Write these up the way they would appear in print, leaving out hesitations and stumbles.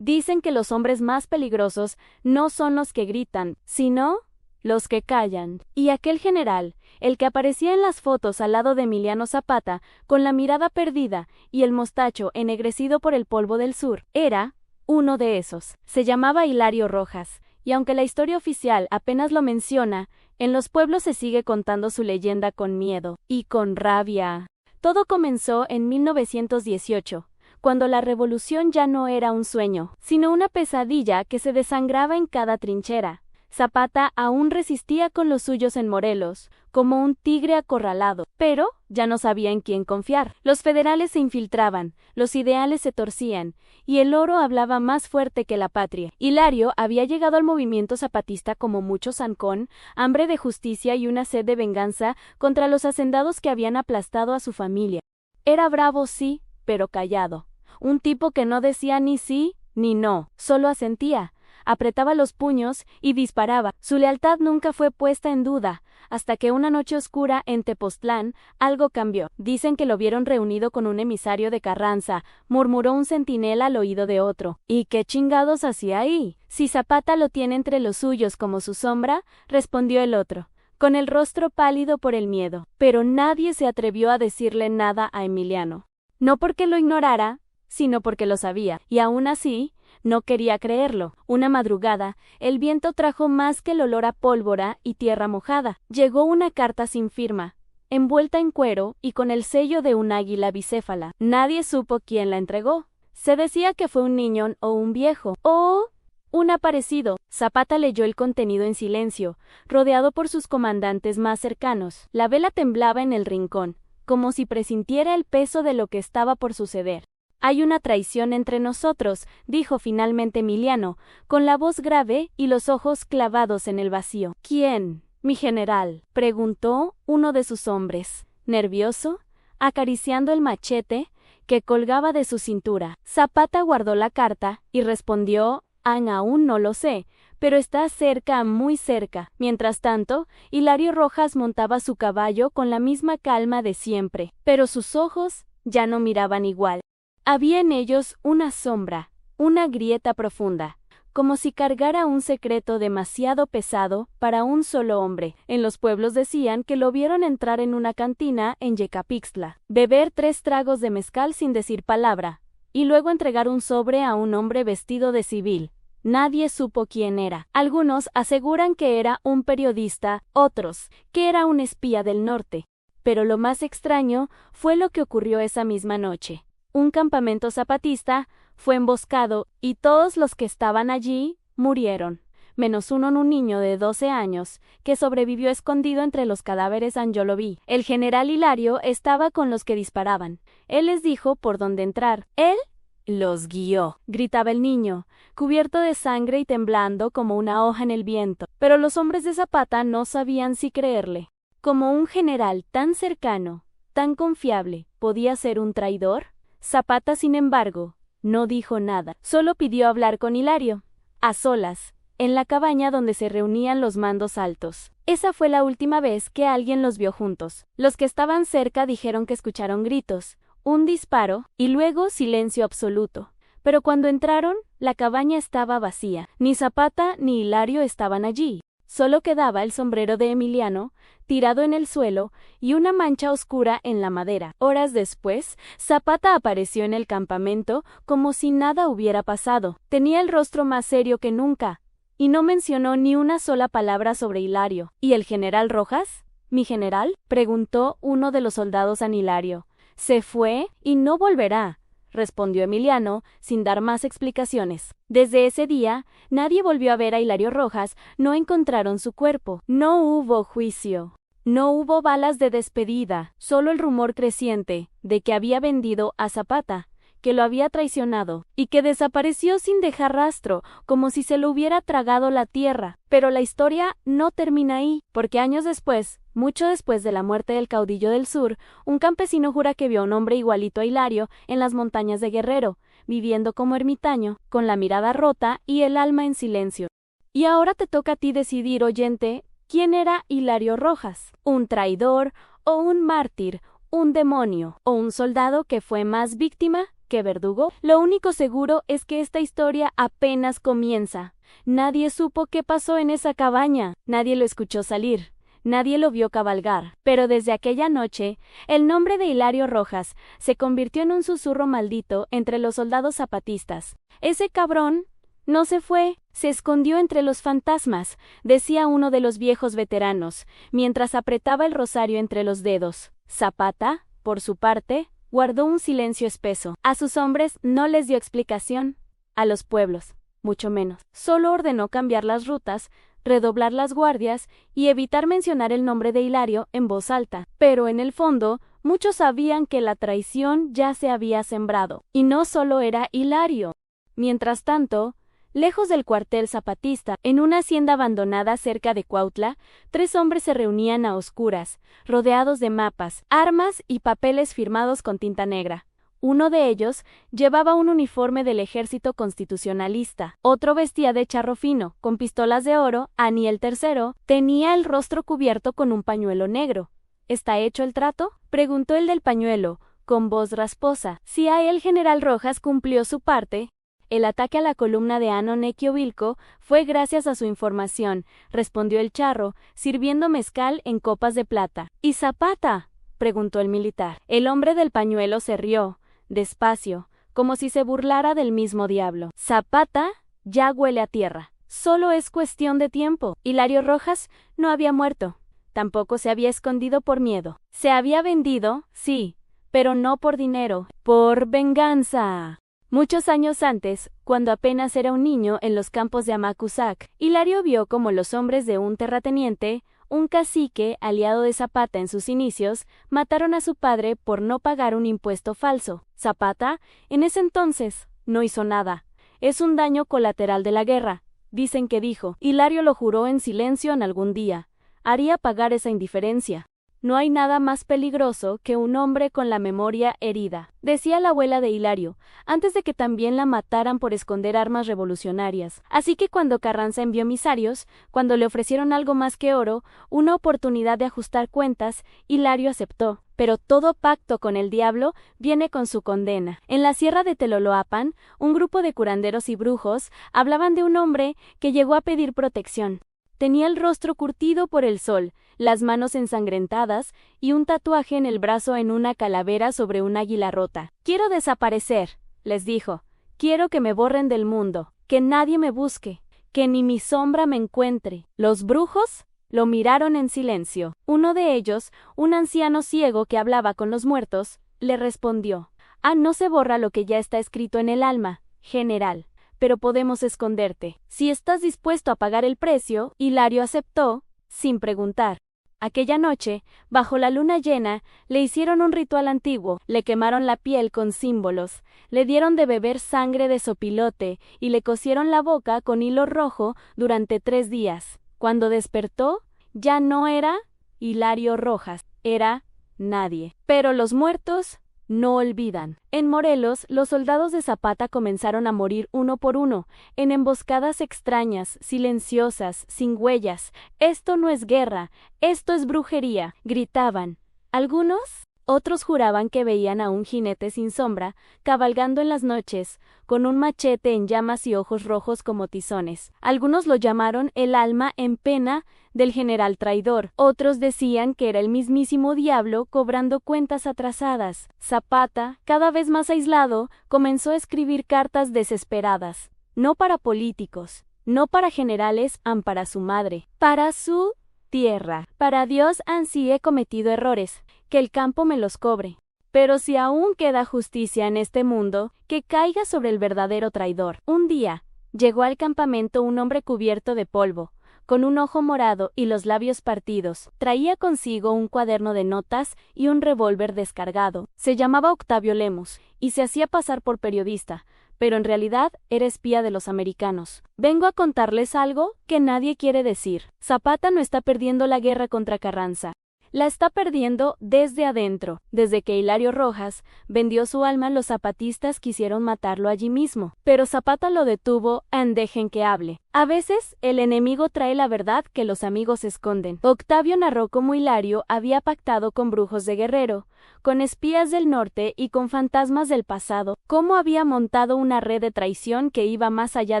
Dicen que los hombres más peligrosos no son los que gritan, sino los que callan. Y aquel general, el que aparecía en las fotos al lado de Emiliano Zapata, con la mirada perdida y el mostacho ennegrecido por el polvo del sur, era uno de esos. Se llamaba Hilario Rojas, y aunque la historia oficial apenas lo menciona, en los pueblos se sigue contando su leyenda con miedo y con rabia. Todo comenzó en 1918, cuando la revolución ya no era un sueño, sino una pesadilla que se desangraba en cada trinchera. Zapata aún resistía con los suyos en Morelos, como un tigre acorralado, pero ya no sabía en quién confiar. Los federales se infiltraban, los ideales se torcían, y el oro hablaba más fuerte que la patria. Hilario había llegado al movimiento zapatista como mucho zancón, hambre de justicia y una sed de venganza contra los hacendados que habían aplastado a su familia. Era bravo, sí, pero callado. Un tipo que no decía ni sí ni no, solo asentía. Apretaba los puños y disparaba. Su lealtad nunca fue puesta en duda, hasta que una noche oscura en Tepoztlán algo cambió. Dicen que lo vieron reunido con un emisario de Carranza, murmuró un centinela al oído de otro. ¿Y qué chingados hacía ahí? Si Zapata lo tiene entre los suyos como su sombra, respondió el otro, con el rostro pálido por el miedo. Pero nadie se atrevió a decirle nada a Emiliano. No porque lo ignorara, sino porque lo sabía, y aún así no quería creerlo. Una madrugada, el viento trajo más que el olor a pólvora y tierra mojada. Llegó una carta sin firma, envuelta en cuero y con el sello de un águila bicéfala. Nadie supo quién la entregó. Se decía que fue un niño o un viejo, o un aparecido. Zapata leyó el contenido en silencio, rodeado por sus comandantes más cercanos. La vela temblaba en el rincón, como si presintiera el peso de lo que estaba por suceder. Hay una traición entre nosotros, dijo finalmente Emiliano, con la voz grave y los ojos clavados en el vacío. ¿Quién? Mi general, preguntó uno de sus hombres, nervioso, acariciando el machete que colgaba de su cintura. Zapata guardó la carta y respondió, aún no lo sé, pero está cerca, muy cerca. Mientras tanto, Hilario Rojas montaba su caballo con la misma calma de siempre, pero sus ojos ya no miraban igual. Había en ellos una sombra, una grieta profunda, como si cargara un secreto demasiado pesado para un solo hombre. En los pueblos decían que lo vieron entrar en una cantina en Yecapixtla, beber 3 tragos de mezcal sin decir palabra, y luego entregar un sobre a un hombre vestido de civil. Nadie supo quién era. Algunos aseguran que era un periodista, otros que era un espía del norte. Pero lo más extraño fue lo que ocurrió esa misma noche. Un campamento zapatista fue emboscado y todos los que estaban allí murieron, menos un niño de 12 años que sobrevivió escondido entre los cadáveres. Yo lo vi. El general Hilario estaba con los que disparaban. Él les dijo por dónde entrar. Él los guió, gritaba el niño, cubierto de sangre y temblando como una hoja en el viento. Pero los hombres de Zapata no sabían si creerle. ¿Como un general tan cercano, tan confiable, podía ser un traidor? Zapata, sin embargo, no dijo nada, solo pidió hablar con Hilario, a solas, en la cabaña donde se reunían los mandos altos. Esa fue la última vez que alguien los vio juntos. Los que estaban cerca dijeron que escucharon gritos, un disparo, y luego silencio absoluto. Pero cuando entraron, la cabaña estaba vacía. Ni Zapata ni Hilario estaban allí. Solo quedaba el sombrero de Emiliano, tirado en el suelo, y una mancha oscura en la madera. Horas después, Zapata apareció en el campamento como si nada hubiera pasado. Tenía el rostro más serio que nunca, y no mencionó ni una sola palabra sobre Hilario. ¿Y el general Rojas? ¿Mi general?, preguntó uno de los soldados a Hilario. Se fue y no volverá, respondió Emiliano, sin dar más explicaciones. Desde ese día, nadie volvió a ver a Hilario Rojas, no encontraron su cuerpo. No hubo juicio. No hubo balas de despedida, solo el rumor creciente de que había vendido a Zapata, que lo había traicionado, y que desapareció sin dejar rastro, como si se lo hubiera tragado la tierra. Pero la historia no termina ahí, porque años después, mucho después de la muerte del caudillo del sur, un campesino jura que vio a un hombre igualito a Hilario en las montañas de Guerrero, viviendo como ermitaño, con la mirada rota y el alma en silencio. Y ahora te toca a ti decidir, oyente, ¿quién era Hilario Rojas? ¿Un traidor o un mártir, un demonio o un soldado que fue más víctima ¿Qué verdugo? Lo único seguro es que esta historia apenas comienza. Nadie supo qué pasó en esa cabaña, nadie lo escuchó salir. Nadie lo vio cabalgar, pero desde aquella noche, el nombre de Hilario Rojas se convirtió en un susurro maldito entre los soldados zapatistas. Ese cabrón no se fue, se escondió entre los fantasmas, decía uno de los viejos veteranos, mientras apretaba el rosario entre los dedos. Zapata, por su parte, guardó un silencio espeso. A sus hombres no les dio explicación, a los pueblos, mucho menos. Solo ordenó cambiar las rutas, redoblar las guardias y evitar mencionar el nombre de Hilario en voz alta. Pero en el fondo, muchos sabían que la traición ya se había sembrado. Y no solo era Hilario. Mientras tanto, lejos del cuartel zapatista, en una hacienda abandonada cerca de Cuautla, 3 hombres se reunían a oscuras, rodeados de mapas, armas y papeles firmados con tinta negra. Uno de ellos llevaba un uniforme del ejército constitucionalista, otro vestía de charro fino, con pistolas de oro, y el tercero tenía el rostro cubierto con un pañuelo negro. ¿Está hecho el trato?, preguntó el del pañuelo, con voz rasposa. Sí, el general Rojas cumplió su parte. El ataque a la columna de Anonequiovilco fue gracias a su información, respondió el charro, sirviendo mezcal en copas de plata. ¿Y Zapata?, preguntó el militar. El hombre del pañuelo se rió, despacio, como si se burlara del mismo diablo. Zapata ya huele a tierra. Solo es cuestión de tiempo. Hilario Rojas no había muerto. Tampoco se había escondido por miedo. Se había vendido, sí, pero no por dinero, por venganza. Muchos años antes, cuando apenas era un niño en los campos de Amacuzac, Hilario vio como los hombres de un terrateniente, un cacique aliado de Zapata en sus inicios, mataron a su padre por no pagar un impuesto falso. Zapata, en ese entonces, no hizo nada. Es un daño colateral de la guerra, dicen que dijo. Hilario lo juró en silencio en algún día. Haría pagar esa indiferencia. No hay nada más peligroso que un hombre con la memoria herida, decía la abuela de Hilario, antes de que también la mataran por esconder armas revolucionarias. Así que cuando Carranza envió emisarios, cuando le ofrecieron algo más que oro, una oportunidad de ajustar cuentas, Hilario aceptó. Pero todo pacto con el diablo viene con su condena. En la sierra de Teloloapan, un grupo de curanderos y brujos hablaban de un hombre que llegó a pedir protección. Tenía el rostro curtido por el sol, las manos ensangrentadas y un tatuaje en el brazo en una calavera sobre un águila rota. Quiero desaparecer, les dijo. Quiero que me borren del mundo, que nadie me busque, que ni mi sombra me encuentre. Los brujos lo miraron en silencio. Uno de ellos, un anciano ciego que hablaba con los muertos, le respondió: no se borra lo que ya está escrito en el alma, general. Pero podemos esconderte. Si estás dispuesto a pagar el precio, Hilario aceptó, sin preguntar. Aquella noche, bajo la luna llena, le hicieron un ritual antiguo, le quemaron la piel con símbolos, le dieron de beber sangre de sopilote y le cosieron la boca con hilo rojo durante 3 días. Cuando despertó, ya no era Hilario Rojas, era nadie. Pero los muertos no olvidan. En Morelos, los soldados de Zapata comenzaron a morir uno por uno, en emboscadas extrañas, silenciosas, sin huellas. Esto no es guerra, esto es brujería, gritaban. Algunos, otros juraban que veían a un jinete sin sombra, cabalgando en las noches, con un machete en llamas y ojos rojos como tizones. Algunos lo llamaron el alma en pena del general traidor. Otros decían que era el mismísimo diablo cobrando cuentas atrasadas. Zapata, cada vez más aislado, comenzó a escribir cartas desesperadas. No para políticos, no para generales, para su madre, para su tierra. Para Dios ansí he cometido errores, que el campo me los cobre. Pero si aún queda justicia en este mundo, que caiga sobre el verdadero traidor. Un día, llegó al campamento un hombre cubierto de polvo, con un ojo morado y los labios partidos. Traía consigo un cuaderno de notas y un revólver descargado. Se llamaba Octavio Lemus, y se hacía pasar por periodista, pero en realidad era espía de los americanos. Vengo a contarles algo que nadie quiere decir. Zapata no está perdiendo la guerra contra Carranza. La está perdiendo desde adentro. Desde que Hilario Rojas vendió su alma, los zapatistas quisieron matarlo allí mismo. Pero Zapata lo detuvo. Dejen que hable. A veces, el enemigo trae la verdad que los amigos esconden. Octavio narró cómo Hilario había pactado con brujos de Guerrero, con espías del norte y con fantasmas del pasado, cómo había montado una red de traición que iba más allá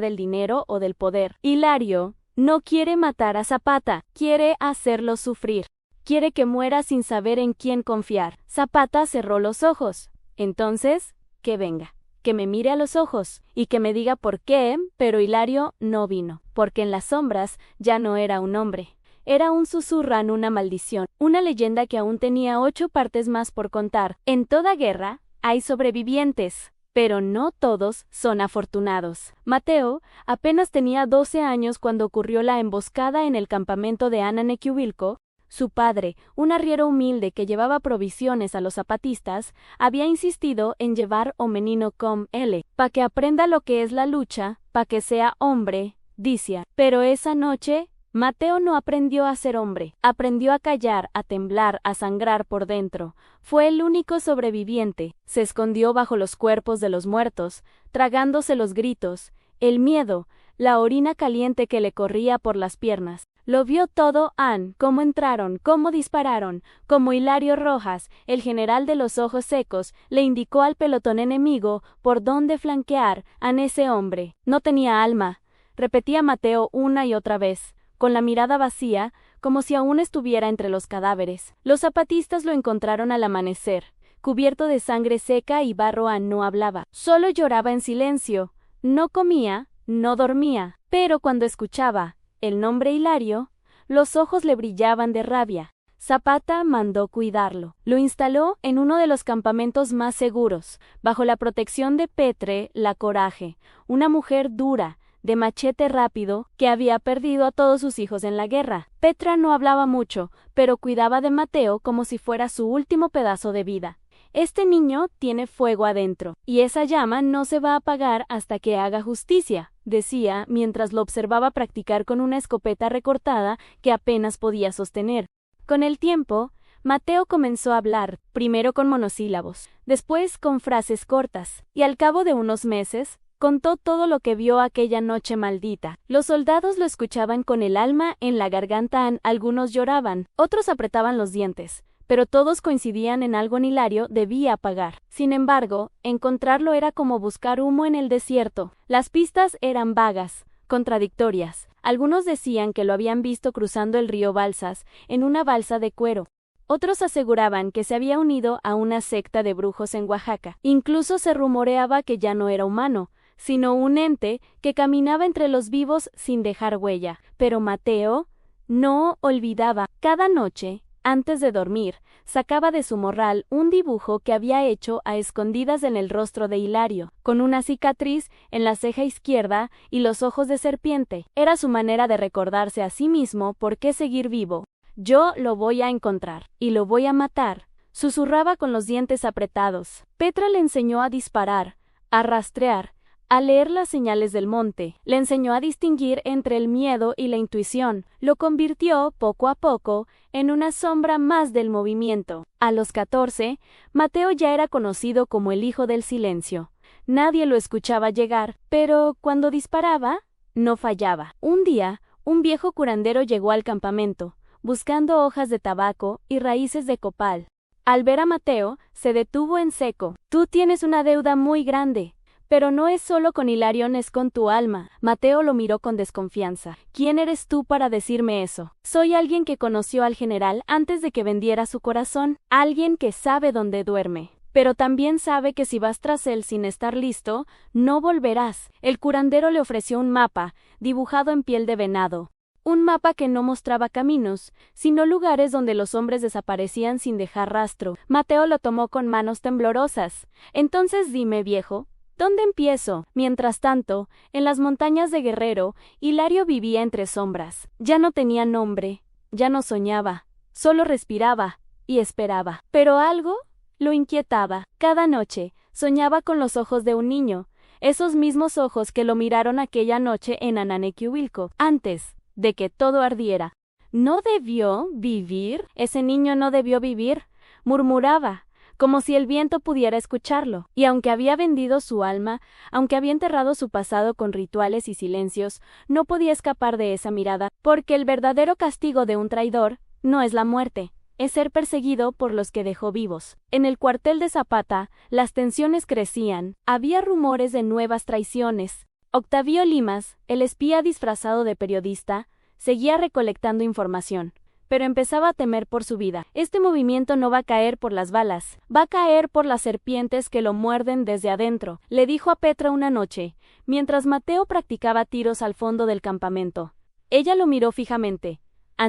del dinero o del poder. Hilario no quiere matar a Zapata, quiere hacerlo sufrir. Quiere que muera sin saber en quién confiar. Zapata cerró los ojos. Entonces, que venga, que me mire a los ojos y que me diga por qué, pero Hilario no vino, porque en las sombras ya no era un hombre. Era un susurrán, una maldición, una leyenda que aún tenía 8 partes más por contar. En toda guerra hay sobrevivientes, pero no todos son afortunados. Mateo apenas tenía 12 años cuando ocurrió la emboscada en el campamento de Ananequihuilco. Su padre, un arriero humilde que llevaba provisiones a los zapatistas, había insistido en llevar a menino com él, pa' que aprenda lo que es la lucha, pa' que sea hombre, decía. Pero esa noche, Mateo no aprendió a ser hombre, aprendió a callar, a temblar, a sangrar por dentro. Fue el único sobreviviente, se escondió bajo los cuerpos de los muertos, tragándose los gritos, el miedo, la orina caliente que le corría por las piernas. Lo vio todo, cómo entraron, cómo dispararon, cómo Hilario Rojas, el general de los ojos secos, le indicó al pelotón enemigo por dónde flanquear a ese hombre. No tenía alma, repetía Mateo una y otra vez, con la mirada vacía, como si aún estuviera entre los cadáveres. Los zapatistas lo encontraron al amanecer, cubierto de sangre seca y barro. No hablaba, solo lloraba en silencio, no comía, no dormía, pero cuando escuchaba el nombre Hilario, los ojos le brillaban de rabia. Zapata mandó cuidarlo. Lo instaló en uno de los campamentos más seguros, bajo la protección de Petre la Coraje, una mujer dura, de machete rápido, que había perdido a todos sus hijos en la guerra. Petra no hablaba mucho, pero cuidaba de Mateo como si fuera su último pedazo de vida. Este niño tiene fuego adentro, y esa llama no se va a apagar hasta que haga justicia, decía mientras lo observaba practicar con una escopeta recortada que apenas podía sostener. Con el tiempo, Mateo comenzó a hablar, primero con monosílabos, después con frases cortas, y al cabo de unos meses, contó todo lo que vio aquella noche maldita. Los soldados lo escuchaban con el alma en la garganta, algunos lloraban, otros apretaban los dientes, pero todos coincidían en algo. Hilario debía pagar. Sin embargo, encontrarlo era como buscar humo en el desierto. Las pistas eran vagas, contradictorias. Algunos decían que lo habían visto cruzando el río Balsas, en una balsa de cuero. Otros aseguraban que se había unido a una secta de brujos en Oaxaca. Incluso se rumoreaba que ya no era humano, sino un ente que caminaba entre los vivos sin dejar huella. Pero Mateo no olvidaba. Cada noche, antes de dormir, sacaba de su morral un dibujo que había hecho a escondidas en el rostro de Hilario, con una cicatriz en la ceja izquierda y los ojos de serpiente. Era su manera de recordarse a sí mismo por qué seguir vivo. Yo lo voy a encontrar, y lo voy a matar, susurraba con los dientes apretados. Petra le enseñó a disparar, a rastrear, a leer las señales del monte, le enseñó a distinguir entre el miedo y la intuición, lo convirtió, poco a poco, en una sombra más del movimiento. A los 14, Mateo ya era conocido como el hijo del silencio. Nadie lo escuchaba llegar, pero cuando disparaba, no fallaba. Un día, un viejo curandero llegó al campamento, buscando hojas de tabaco y raíces de copal. Al ver a Mateo, se detuvo en seco. Tú tienes una deuda muy grande. Pero no es solo con Hilario, es con tu alma. Mateo lo miró con desconfianza. ¿Quién eres tú para decirme eso? Soy alguien que conoció al general antes de que vendiera su corazón, alguien que sabe dónde duerme. Pero también sabe que si vas tras él sin estar listo, no volverás. El curandero le ofreció un mapa, dibujado en piel de venado. Un mapa que no mostraba caminos, sino lugares donde los hombres desaparecían sin dejar rastro. Mateo lo tomó con manos temblorosas. Entonces dime, viejo, ¿dónde empiezo? Mientras tanto, en las montañas de Guerrero, Hilario vivía entre sombras. Ya no tenía nombre, ya no soñaba, solo respiraba y esperaba. Pero algo lo inquietaba. Cada noche, soñaba con los ojos de un niño, esos mismos ojos que lo miraron aquella noche en Ananequihuilco, antes de que todo ardiera. ¿No debió vivir? Ese niño no debió vivir, murmuraba, como si el viento pudiera escucharlo. Y aunque había vendido su alma, aunque había enterrado su pasado con rituales y silencios, no podía escapar de esa mirada, porque el verdadero castigo de un traidor no es la muerte, es ser perseguido por los que dejó vivos. En el cuartel de Zapata, las tensiones crecían, había rumores de nuevas traiciones. Octavio Limas, el espía disfrazado de periodista, seguía recolectando información, pero empezaba a temer por su vida. Este movimiento no va a caer por las balas, va a caer por las serpientes que lo muerden desde adentro, le dijo a Petra una noche, mientras Mateo practicaba tiros al fondo del campamento. Ella lo miró fijamente.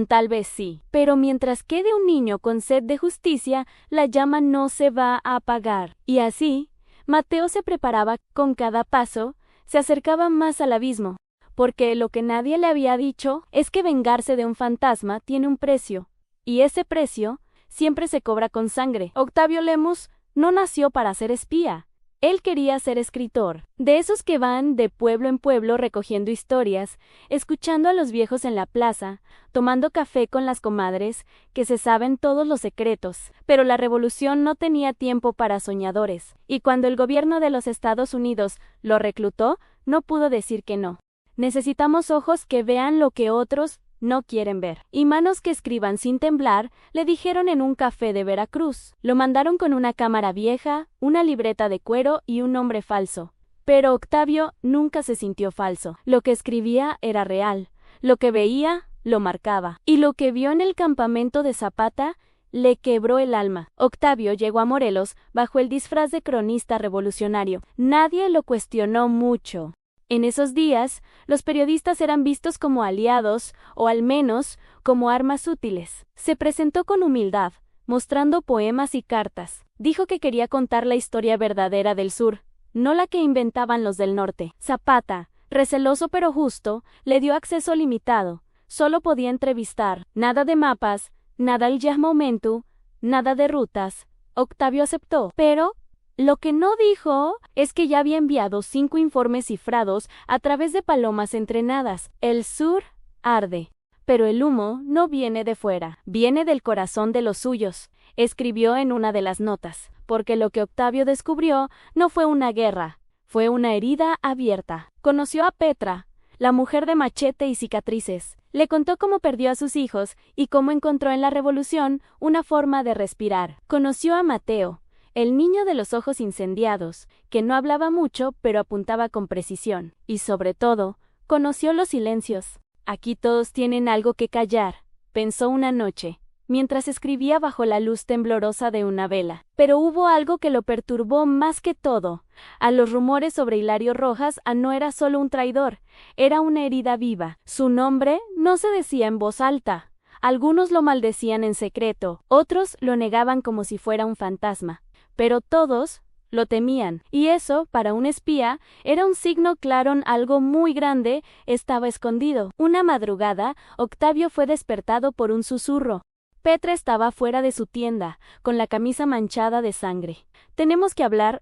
Tal vez sí, pero mientras quede un niño con sed de justicia, la llama no se va a apagar. Y así, Mateo se preparaba, con cada paso, se acercaba más al abismo, porque lo que nadie le había dicho es que vengarse de un fantasma tiene un precio, y ese precio siempre se cobra con sangre. Octavio Lemus no nació para ser espía. Él quería ser escritor, de esos que van de pueblo en pueblo recogiendo historias, escuchando a los viejos en la plaza, tomando café con las comadres, que se saben todos los secretos. Pero la revolución no tenía tiempo para soñadores, y cuando el gobierno de los Estados Unidos lo reclutó, no pudo decir que no. Necesitamos ojos que vean lo que otros no quieren ver, y manos que escriban sin temblar, le dijeron en un café de Veracruz. Lo mandaron con una cámara vieja, una libreta de cuero y un nombre falso. Pero Octavio nunca se sintió falso. Lo que escribía era real, lo que veía lo marcaba, y lo que vio en el campamento de Zapata le quebró el alma. Octavio llegó a Morelos bajo el disfraz de cronista revolucionario. Nadie lo cuestionó mucho. En esos días, los periodistas eran vistos como aliados, o al menos, como armas útiles. Se presentó con humildad, mostrando poemas y cartas. Dijo que quería contar la historia verdadera del sur, no la que inventaban los del norte. Zapata, receloso pero justo, le dio acceso limitado. Solo podía entrevistar. Nada de mapas, nada al jazz momentu, nada de rutas. Octavio aceptó, pero lo que no dijo es que ya había enviado 5 informes cifrados a través de palomas entrenadas. El sur arde, pero el humo no viene de fuera, viene del corazón de los suyos, escribió en una de las notas, porque lo que Octavio descubrió no fue una guerra, fue una herida abierta. Conoció a Petra, la mujer de machete y cicatrices. Le contó cómo perdió a sus hijos y cómo encontró en la revolución una forma de respirar. Conoció a Mateo, el niño de los ojos incendiados, que no hablaba mucho pero apuntaba con precisión. Y sobre todo, conoció los silencios. Aquí todos tienen algo que callar, pensó una noche, mientras escribía bajo la luz temblorosa de una vela. Pero hubo algo que lo perturbó más que todo. A los rumores sobre Hilario Rojas no era solo un traidor, era una herida viva. Su nombre no se decía en voz alta. Algunos lo maldecían en secreto, otros lo negaban como si fuera un fantasma. Pero todos lo temían, y eso, para un espía, era un signo claro en algo muy grande estaba escondido. Una madrugada, Octavio fue despertado por un susurro. Petra estaba fuera de su tienda, con la camisa manchada de sangre. Tenemos que hablar.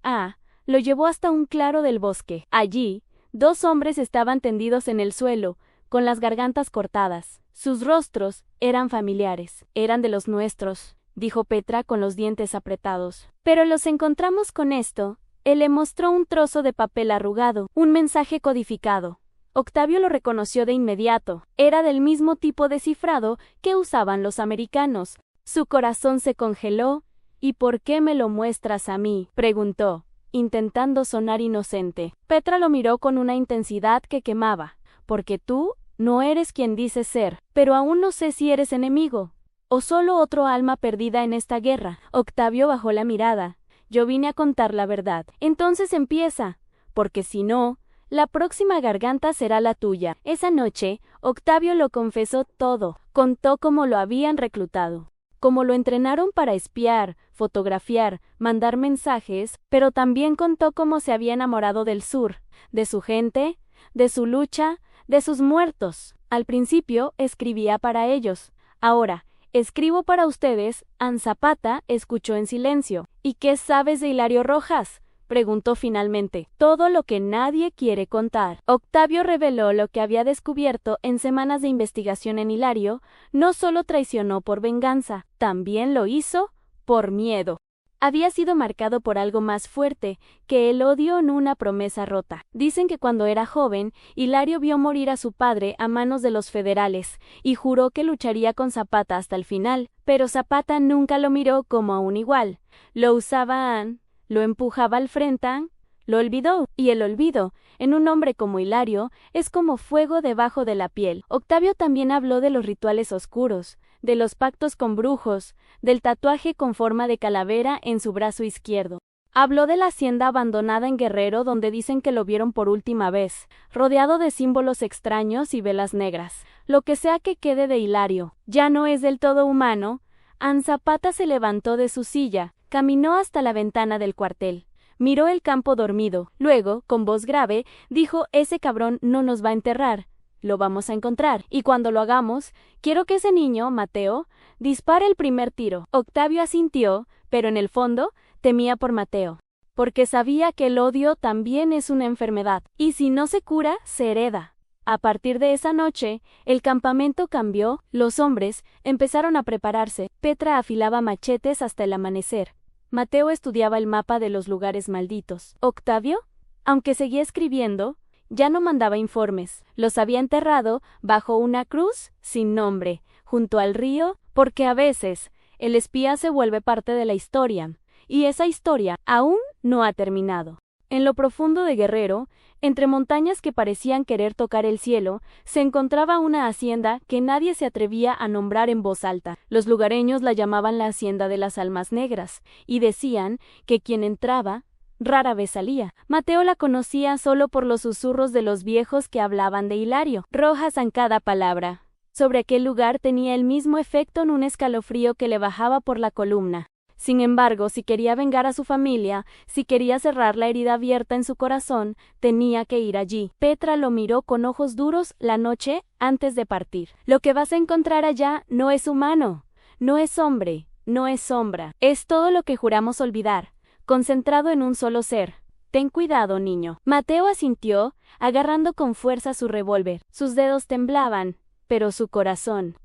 Lo llevó hasta un claro del bosque. Allí, 2 hombres estaban tendidos en el suelo, con las gargantas cortadas. Sus rostros eran familiares, eran de los nuestros, dijo Petra con los dientes apretados. Pero los encontramos con esto. Él le mostró un trozo de papel arrugado, un mensaje codificado. Octavio lo reconoció de inmediato. Era del mismo tipo de cifrado que usaban los americanos. Su corazón se congeló. ¿Y por qué me lo muestras a mí?, preguntó, intentando sonar inocente. Petra lo miró con una intensidad que quemaba. Porque tú no eres quien dices ser, pero aún no sé si eres enemigo o solo otro alma perdida en esta guerra. Octavio bajó la mirada. Yo vine a contar la verdad. Entonces empieza, porque si no, la próxima garganta será la tuya. Esa noche, Octavio lo confesó todo. Contó cómo lo habían reclutado, cómo lo entrenaron para espiar, fotografiar, mandar mensajes, pero también contó cómo se había enamorado del sur, de su gente, de su lucha, de sus muertos. Al principio escribía para ellos. Ahora, escribo para ustedes. Zapata escuchó en silencio. ¿Y qué sabes de Hilario Rojas?, preguntó finalmente. Todo lo que nadie quiere contar. Octavio reveló lo que había descubierto en semanas de investigación en Hilario. No solo traicionó por venganza, también lo hizo por miedo. Había sido marcado por algo más fuerte que el odio en una promesa rota. Dicen que cuando era joven, Hilario vio morir a su padre a manos de los federales y juró que lucharía con Zapata hasta el final, pero Zapata nunca lo miró como a un igual. Lo usaban, lo empujaba al frente, lo olvidó, y el olvido, en un hombre como Hilario, es como fuego debajo de la piel. Octavio también habló de los rituales oscuros, de los pactos con brujos, del tatuaje con forma de calavera en su brazo izquierdo. Habló de la hacienda abandonada en Guerrero donde dicen que lo vieron por última vez, rodeado de símbolos extraños y velas negras. Lo que sea que quede de Hilario, ya no es del todo humano. Zapata se levantó de su silla, caminó hasta la ventana del cuartel. Miró el campo dormido, luego, con voz grave, dijo: ese cabrón no nos va a enterrar. Lo vamos a encontrar, y cuando lo hagamos, quiero que ese niño, Mateo, dispare el primer tiro. Octavio asintió, pero en el fondo temía por Mateo, porque sabía que el odio también es una enfermedad, y si no se cura, se hereda. A partir de esa noche, el campamento cambió, los hombres empezaron a prepararse. Petra afilaba machetes hasta el amanecer. Mateo estudiaba el mapa de los lugares malditos. Octavio, aunque seguía escribiendo, ya no mandaba informes. Los había enterrado bajo una cruz sin nombre, junto al río, porque a veces el espía se vuelve parte de la historia, y esa historia aún no ha terminado. En lo profundo de Guerrero, entre montañas que parecían querer tocar el cielo, se encontraba una hacienda que nadie se atrevía a nombrar en voz alta. Los lugareños la llamaban la Hacienda de las Almas Negras, y decían que quien entraba rara vez salía. Mateo la conocía solo por los susurros de los viejos que hablaban de Hilario, rojas en cada palabra. Sobre aquel lugar tenía el mismo efecto en un escalofrío que le bajaba por la columna. Sin embargo, si quería vengar a su familia, si quería cerrar la herida abierta en su corazón, tenía que ir allí. Petra lo miró con ojos duros la noche antes de partir. Lo que vas a encontrar allá no es humano, no es hombre, no es sombra. Es todo lo que juramos olvidar, concentrado en un solo ser. Ten cuidado, niño. Mateo asintió, agarrando con fuerza su revólver. Sus dedos temblaban, pero su corazón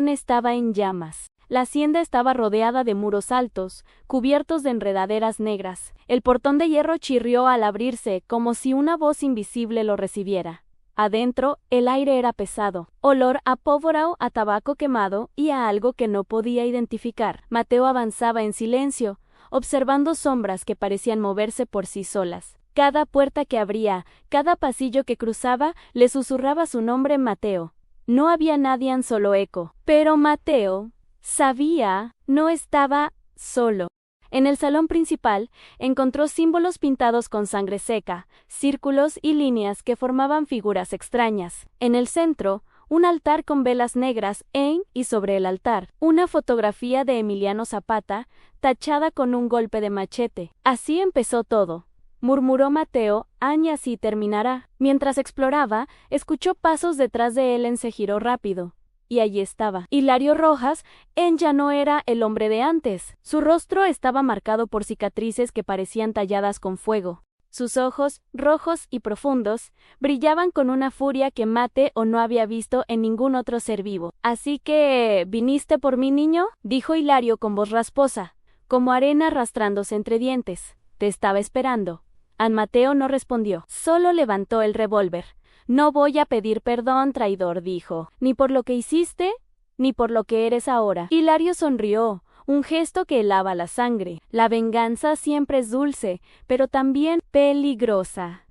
estaba en llamas. La hacienda estaba rodeada de muros altos, cubiertos de enredaderas negras. El portón de hierro chirrió al abrirse, como si una voz invisible lo recibiera. Adentro, el aire era pesado, olor a pólvora, a tabaco quemado y a algo que no podía identificar. Mateo avanzaba en silencio, observando sombras que parecían moverse por sí solas. Cada puerta que abría, cada pasillo que cruzaba, le susurraba su nombre: Mateo. No había nadie en solo eco, pero Mateo sabía, no estaba solo. En el salón principal, encontró símbolos pintados con sangre seca, círculos y líneas que formaban figuras extrañas. En el centro, un altar con velas negras y sobre el altar, una fotografía de Emiliano Zapata, tachada con un golpe de machete. Así empezó todo, murmuró Mateo, y así terminará. Mientras exploraba, escuchó pasos detrás de él. Se giró rápido. Y allí estaba. Hilario Rojas, ya no era el hombre de antes. Su rostro estaba marcado por cicatrices que parecían talladas con fuego. Sus ojos, rojos y profundos, brillaban con una furia que Mateo no había visto en ningún otro ser vivo. «¿Así que viniste por mí, niño?», dijo Hilario con voz rasposa, como arena arrastrándose entre dientes. «Te estaba esperando». Mateo no respondió, solo levantó el revólver. «No voy a pedir perdón, traidor», dijo, «ni por lo que hiciste, ni por lo que eres ahora». Hilario sonrió, un gesto que helaba la sangre. La venganza siempre es dulce, pero también peligrosa.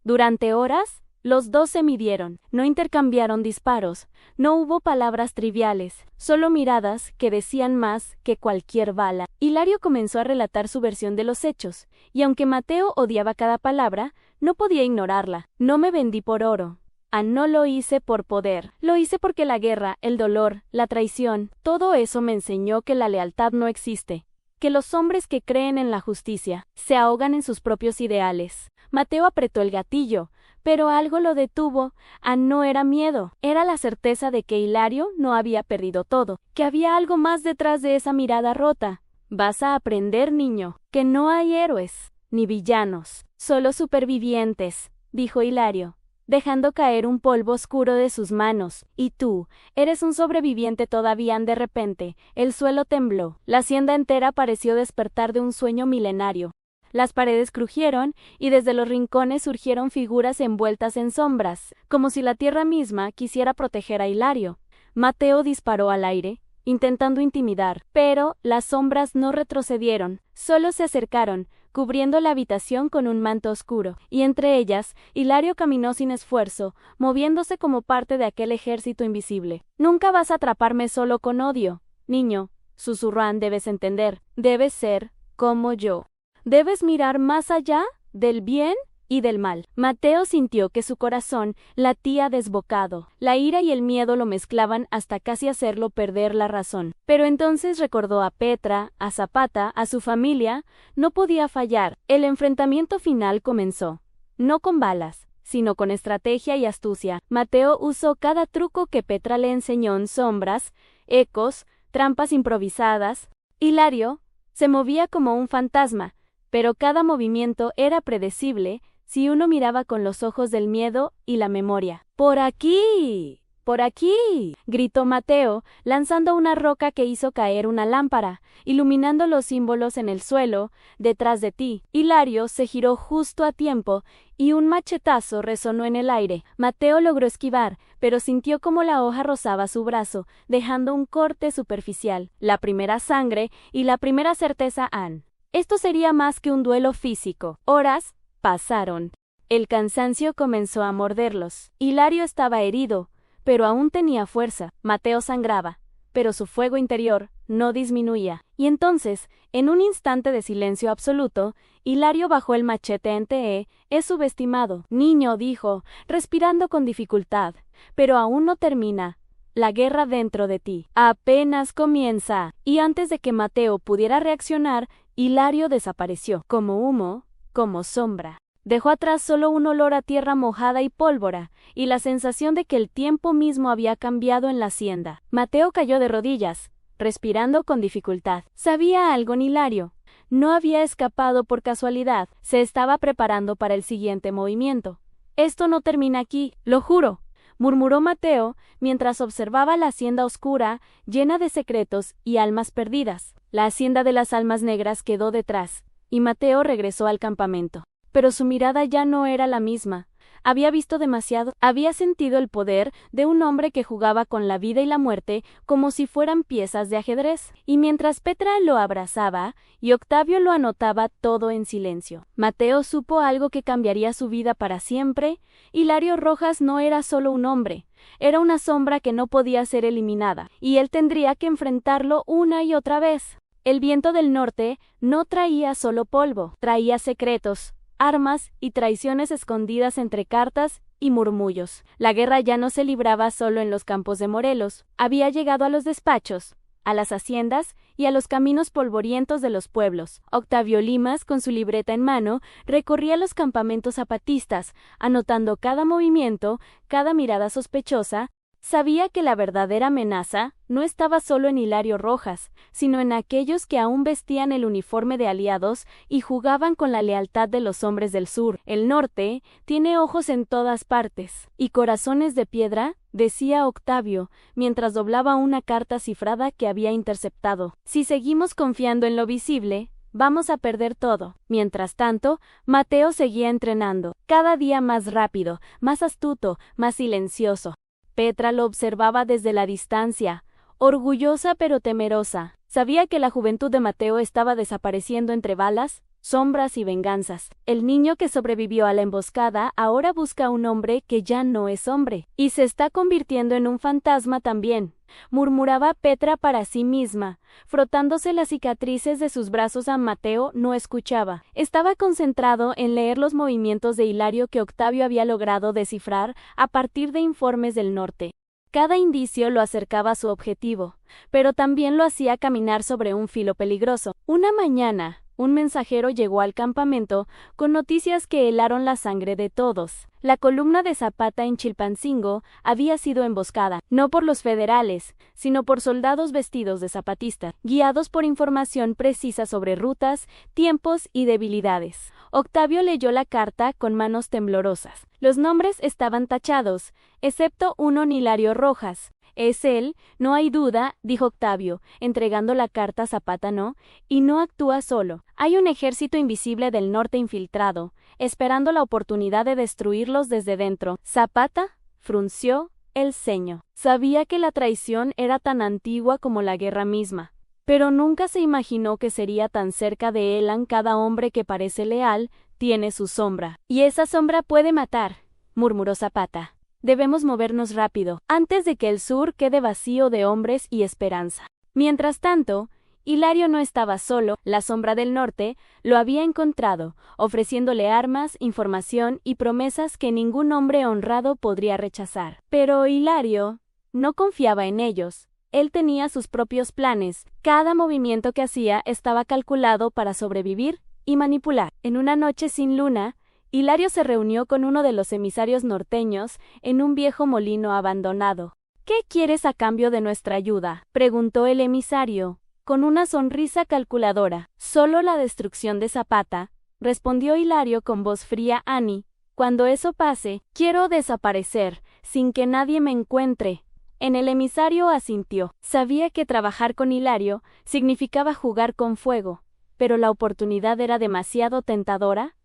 Durante horas, los dos se midieron, no intercambiaron disparos, no hubo palabras triviales, solo miradas que decían más que cualquier bala. Hilario comenzó a relatar su versión de los hechos, y aunque Mateo odiaba cada palabra, no podía ignorarla. «No me vendí por oro. No lo hice por poder. Lo hice porque la guerra, el dolor, la traición, todo eso me enseñó que la lealtad no existe, que los hombres que creen en la justicia se ahogan en sus propios ideales». Mateo apretó el gatillo, pero algo lo detuvo. No era miedo, era la certeza de que Hilario no había perdido todo, que había algo más detrás de esa mirada rota, Vas a aprender, niño, que no hay héroes, ni villanos, solo supervivientes, dijo Hilario, dejando caer un polvo oscuro de sus manos. Y tú, eres un sobreviviente todavía. De repente, el suelo tembló. La hacienda entera pareció despertar de un sueño milenario. Las paredes crujieron, y desde los rincones surgieron figuras envueltas en sombras, como si la tierra misma quisiera proteger a Hilario. Mateo disparó al aire, intentando intimidar, pero las sombras no retrocedieron, solo se acercaron, cubriendo la habitación con un manto oscuro, y entre ellas, Hilario caminó sin esfuerzo, moviéndose como parte de aquel ejército invisible. Nunca vas a atraparme solo con odio, niño, susurró Anne. Debes entender, debes ser como yo. Debes mirar más allá del bien y del mal. Mateo sintió que su corazón latía desbocado. La ira y el miedo lo mezclaban hasta casi hacerlo perder la razón. Pero entonces recordó a Petra, a Zapata, a su familia. No podía fallar. El enfrentamiento final comenzó. No con balas, sino con estrategia y astucia. Mateo usó cada truco que Petra le enseñó en sombras, ecos, trampas improvisadas. Hilario se movía como un fantasma, pero cada movimiento era predecible si uno miraba con los ojos del miedo y la memoria. ¡Por aquí! ¡Por aquí!, gritó Mateo, lanzando una roca que hizo caer una lámpara, iluminando los símbolos en el suelo. Detrás de ti. Hilario se giró justo a tiempo, y un machetazo resonó en el aire. Mateo logró esquivar, pero sintió como la hoja rozaba su brazo, dejando un corte superficial. La primera sangre y la primera certeza. Anne. Esto sería más que un duelo físico. Horas pasaron. El cansancio comenzó a morderlos. Hilario estaba herido, pero aún tenía fuerza. Mateo sangraba, pero su fuego interior no disminuía. Y entonces, en un instante de silencio absoluto, Hilario bajó el machete ante es subestimado. Niño, dijo, respirando con dificultad, pero aún no termina. La guerra dentro de ti apenas comienza. Y antes de que Mateo pudiera reaccionar, Hilario desapareció, como humo, como sombra. Dejó atrás solo un olor a tierra mojada y pólvora, y la sensación de que el tiempo mismo había cambiado en la hacienda. Mateo cayó de rodillas, respirando con dificultad. Sabía algo en Hilario. No había escapado por casualidad, se estaba preparando para el siguiente movimiento. Esto no termina aquí, lo juro, murmuró Mateo, mientras observaba la hacienda oscura, llena de secretos y almas perdidas. La hacienda de las almas negras quedó detrás, y Mateo regresó al campamento. Pero su mirada ya no era la misma. Había visto demasiado, había sentido el poder de un hombre que jugaba con la vida y la muerte como si fueran piezas de ajedrez. Y mientras Petra lo abrazaba y Octavio lo anotaba todo en silencio, Mateo supo algo que cambiaría su vida para siempre. Hilario Rojas no era solo un hombre, era una sombra que no podía ser eliminada, y él tendría que enfrentarlo una y otra vez. El viento del norte no traía solo polvo, traía secretos, armas y traiciones escondidas entre cartas y murmullos. La guerra ya no se libraba solo en los campos de Morelos, había llegado a los despachos, a las haciendas y a los caminos polvorientos de los pueblos. Octavio Limas, con su libreta en mano, recorría los campamentos zapatistas, anotando cada movimiento, cada mirada sospechosa. Sabía que la verdadera amenaza no estaba solo en Hilario Rojas, sino en aquellos que aún vestían el uniforme de aliados y jugaban con la lealtad de los hombres del sur. El norte tiene ojos en todas partes y corazones de piedra, decía Octavio, mientras doblaba una carta cifrada que había interceptado. Si seguimos confiando en lo visible, vamos a perder todo. Mientras tanto, Mateo seguía entrenando, cada día más rápido, más astuto, más silencioso. Petra lo observaba desde la distancia, orgullosa pero temerosa. Sabía que la juventud de Mateo estaba desapareciendo entre balas, sombras y venganzas. El niño que sobrevivió a la emboscada ahora busca a un hombre que ya no es hombre, y se está convirtiendo en un fantasma también, murmuraba Petra para sí misma, frotándose las cicatrices de sus brazos. A Mateo no escuchaba. Estaba concentrado en leer los movimientos de Hilario que Octavio había logrado descifrar a partir de informes del norte. Cada indicio lo acercaba a su objetivo, pero también lo hacía caminar sobre un filo peligroso. Una mañana, un mensajero llegó al campamento con noticias que helaron la sangre de todos. La columna de Zapata en Chilpancingo había sido emboscada, no por los federales, sino por soldados vestidos de zapatistas, guiados por información precisa sobre rutas, tiempos y debilidades. Octavio leyó la carta con manos temblorosas. Los nombres estaban tachados, excepto uno en Hilario Rojas. Es él, no hay duda, dijo Octavio, entregando la carta a Zapata. No, y no actúa solo. Hay un ejército invisible del norte infiltrado, esperando la oportunidad de destruirlos desde dentro. Zapata frunció el ceño. Sabía que la traición era tan antigua como la guerra misma, pero nunca se imaginó que sería tan cerca de él. Cada hombre que parece leal tiene su sombra. Y esa sombra puede matar, murmuró Zapata. Debemos movernos rápido, antes de que el sur quede vacío de hombres y esperanza. Mientras tanto, Hilario no estaba solo. La sombra del norte lo había encontrado, ofreciéndole armas, información y promesas que ningún hombre honrado podría rechazar. Pero Hilario no confiaba en ellos. Él tenía sus propios planes. Cada movimiento que hacía estaba calculado para sobrevivir y manipular. En una noche sin luna, Hilario se reunió con uno de los emisarios norteños en un viejo molino abandonado. ¿Qué quieres a cambio de nuestra ayuda?, preguntó el emisario, con una sonrisa calculadora. Solo la destrucción de Zapata, respondió Hilario con voz fría. Ani, cuando eso pase, quiero desaparecer, sin que nadie me encuentre. El emisario asintió. Sabía que trabajar con Hilario significaba jugar con fuego, pero la oportunidad era demasiado tentadora.